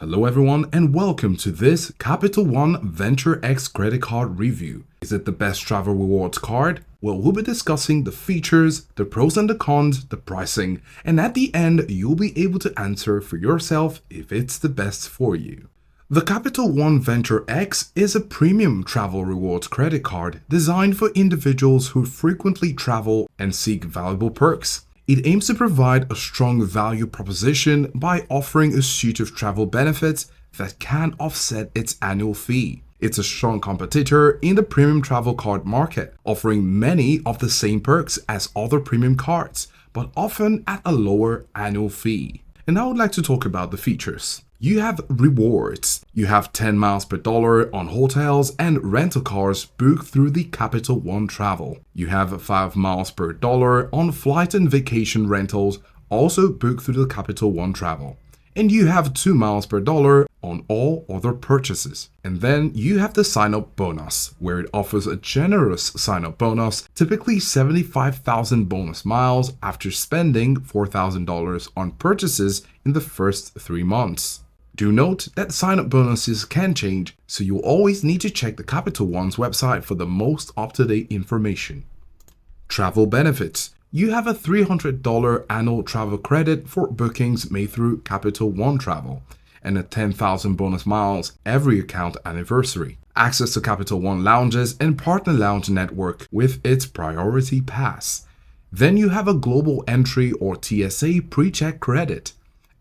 Hello everyone and welcome to this Capital One Venture X credit card review. Is it the best travel rewards card? Well, we'll be discussing the features, the pros and the cons, the pricing, and at the end you'll be able to answer for yourself if it's the best for you. The Capital One Venture X is a premium travel rewards credit card designed for individuals who frequently travel and seek valuable perks. It aims to provide a strong value proposition by offering a suite of travel benefits that can offset its annual fee. It's a strong competitor in the premium travel card market, offering many of the same perks as other premium cards, but often at a lower annual fee. And I would like to talk about the features. You have rewards. You have 10 miles per dollar on hotels and rental cars booked through the Capital One Travel. You have 5 miles per dollar on flight and vacation rentals also booked through the Capital One Travel. And you have 2 miles per dollar on all other purchases. And then you have the sign-up bonus, where it offers a generous sign-up bonus, typically 75,000 bonus miles after spending $4,000 on purchases in the first 3 months. Do note that sign-up bonuses can change, so you'll always need to check the Capital One's website for the most up-to-date information. Travel benefits. You have a $300 annual travel credit for bookings made through Capital One Travel, and a 10,000 bonus miles every account anniversary. Access to Capital One lounges and partner lounge network with its Priority Pass. Then you have a global entry or TSA pre-check credit,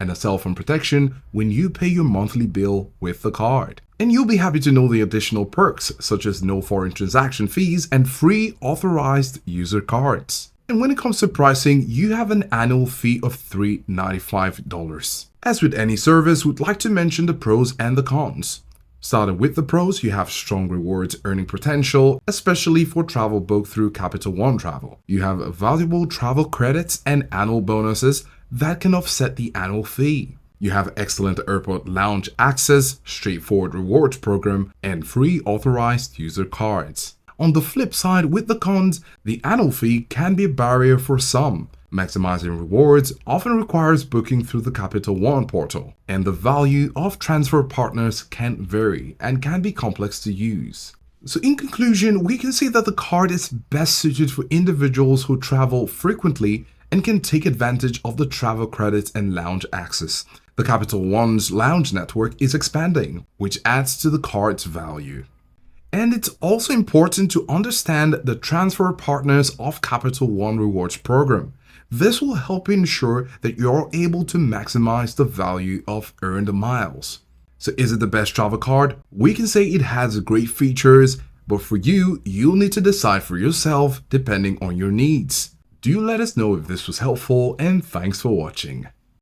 and a cell phone protection when you pay your monthly bill with the card. And you'll be happy to know the additional perks such as no foreign transaction fees and free authorized user cards. And when it comes to pricing, you have an annual fee of $395. As with any service, we'd like to mention the pros and the cons. Starting with the pros, you have strong rewards earning potential, especially for travel booked through Capital One Travel. You have valuable travel credits and annual bonuses that can offset the annual fee. You have excellent airport lounge access, straightforward rewards program, and free authorized user cards. On the flip side, with the cons, the annual fee can be a barrier for some. Maximizing rewards often requires booking through the Capital One portal, and the value of transfer partners can vary and can be complex to use. So in conclusion, we can say that the card is best suited for individuals who travel frequently and can take advantage of the travel credits and lounge access. The Capital One's lounge network is expanding, which adds to the card's value. And it's also important to understand the transfer partners of Capital One Rewards program. This will help ensure that you're able to maximize the value of earned miles. So is it the best travel card? We can say it has great features, but for you, you'll need to decide for yourself depending on your needs. Do let us know if this was helpful, and thanks for watching.